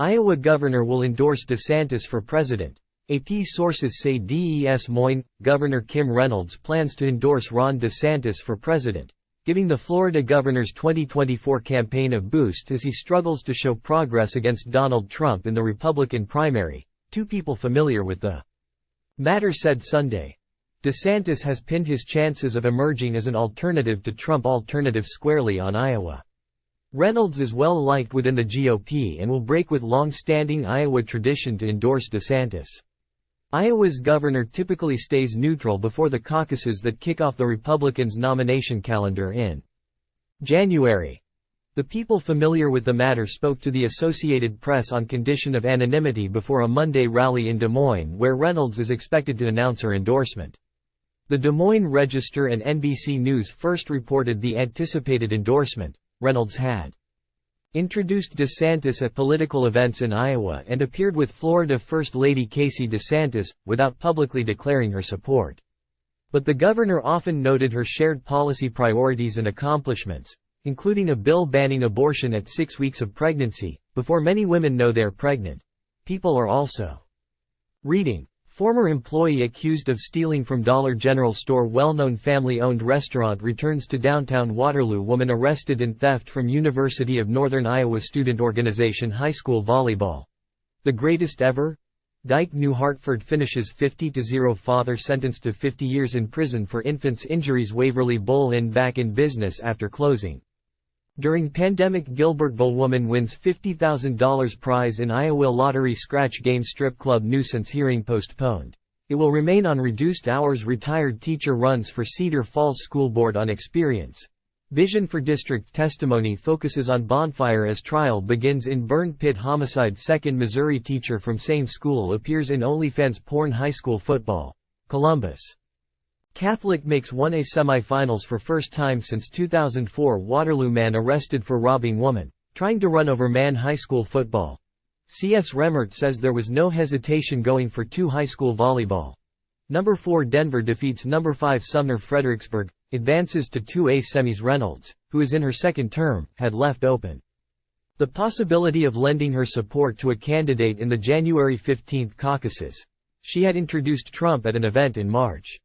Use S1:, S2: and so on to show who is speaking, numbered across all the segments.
S1: Iowa governor will endorse DeSantis for president. AP sources say Des Moines Governor Kim Reynolds plans to endorse Ron DeSantis for president, giving the Florida governor's 2024 campaign a boost as he struggles to show progress against Donald Trump in the Republican primary, two people familiar with the matter said Sunday. DeSantis has pinned his chances of emerging as an alternative to Trump squarely on Iowa. Reynolds is well liked within the GOP and will break with long-standing Iowa tradition to endorse DeSantis. Iowa's governor typically stays neutral before the caucuses that kick off the Republicans' nomination calendar in January. The people familiar with the matter spoke to the Associated Press on condition of anonymity before a Monday rally in Des Moines where Reynolds is expected to announce her endorsement. The Des Moines Register and NBC News first reported the anticipated endorsement. Reynolds had introduced DeSantis at political events in Iowa and appeared with Florida First Lady Casey DeSantis, without publicly declaring her support. But the governor often noted her shared policy priorities and accomplishments, including a bill banning abortion at 6 weeks of pregnancy. Before many women know they're pregnant, people are also reading. Former employee accused of stealing from Dollar General store well-known family-owned restaurant returns to downtown Waterloo. Woman arrested in theft from University of Northern Iowa student organization high school volleyball. The greatest ever? Dyke, New Hartford finishes 50-0. Father sentenced to 50 years in prison for infants' injuries. Waverly Bowl Inn back in business after closing. During pandemic, Gilbertville woman wins $50,000 prize in Iowa lottery scratch game. Strip club nuisance hearing postponed. It will remain on reduced hours. Retired teacher runs for Cedar Falls School Board on experience. Vision for district testimony focuses on bonfire as trial begins in burn pit homicide. Second Missouri teacher from same school appears in OnlyFans porn. High school football. Columbus Catholic makes 1A semifinals for first time since 2004. Waterloo man arrested for robbing woman trying to run over man. High school football. CF's Remmert says there was no hesitation going for 2. High school volleyball. Number 4 Denver defeats number 5 Sumner. Fredericksburg advances to 2A semis. Reynolds, who is in her second term, had left open the possibility of lending her support to a candidate in the January 15 caucuses. She had introduced Trump at an event in March.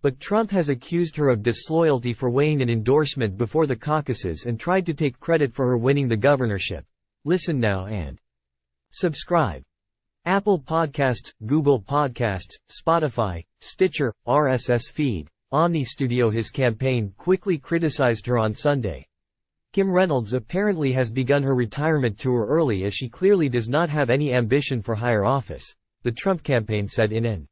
S1: But Trump has accused her of disloyalty for weighing an endorsement before the caucuses and tried to take credit for her winning the governorship. Listen now and subscribe. Apple Podcasts, Google Podcasts, Spotify, Stitcher, RSS feed, Omni Studio. His campaign quickly criticized her on Sunday. Kim Reynolds apparently has begun her retirement tour early as she clearly does not have any ambition for higher office, the Trump campaign said in an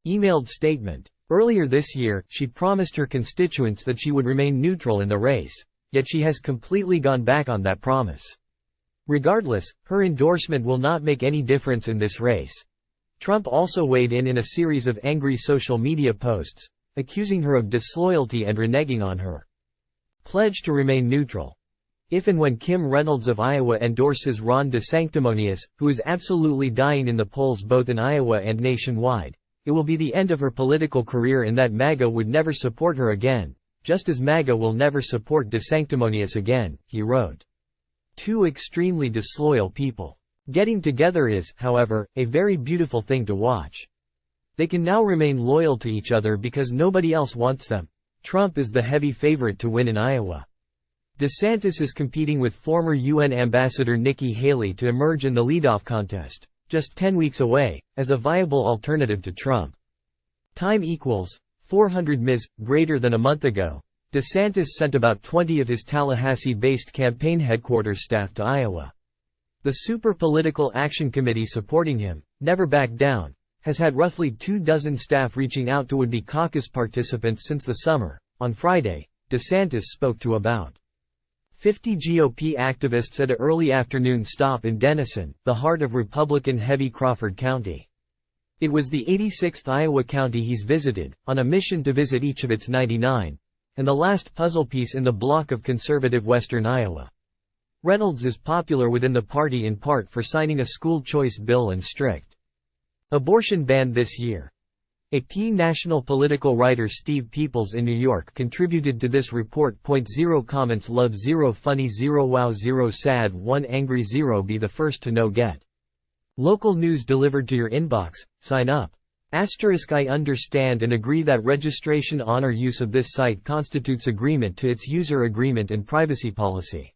S1: emailed statement. Earlier this year, she promised her constituents that she would remain neutral in the race, yet she has completely gone back on that promise. Regardless, her endorsement will not make any difference in this race. Trump also weighed in a series of angry social media posts, accusing her of disloyalty and reneging on her pledge to remain neutral. If and when Kim Reynolds of Iowa endorses Ron DeSantis, who is absolutely dying in the polls both in Iowa and nationwide, it will be the end of her political career in that MAGA would never support her again, just as MAGA will never support DeSantis again, he wrote. Two extremely disloyal people getting together is, however, a very beautiful thing to watch. They can now remain loyal to each other because nobody else wants them. Trump is the heavy favorite to win in Iowa. DeSantis is competing with former UN Ambassador Nikki Haley to emerge in the leadoff contest, just 10 weeks away, as a viable alternative to Trump. Time equals 400 Ms. Greater than a month ago, DeSantis sent about 20 of his Tallahassee-based campaign headquarters staff to Iowa. The Super Political Action Committee supporting him, Never Back Down, has had roughly 24 staff reaching out to would-be caucus participants since the summer. On Friday, DeSantis spoke to about 50 GOP activists at an early afternoon stop in Denison, the heart of Republican-heavy Crawford County. It was the 86th Iowa county he's visited, on a mission to visit each of its 99, and the last puzzle piece in the block of conservative western Iowa. Reynolds is popular within the party in part for signing a school choice bill and strict abortion ban this year. AP national political writer Steve Peoples in New York contributed to this report. 0 comments love 0 funny 0 wow 0 sad 1 angry 0 be the first to know get local news delivered to your inbox, sign up. I understand and agree that registration on or use of this site constitutes agreement to its user agreement and privacy policy.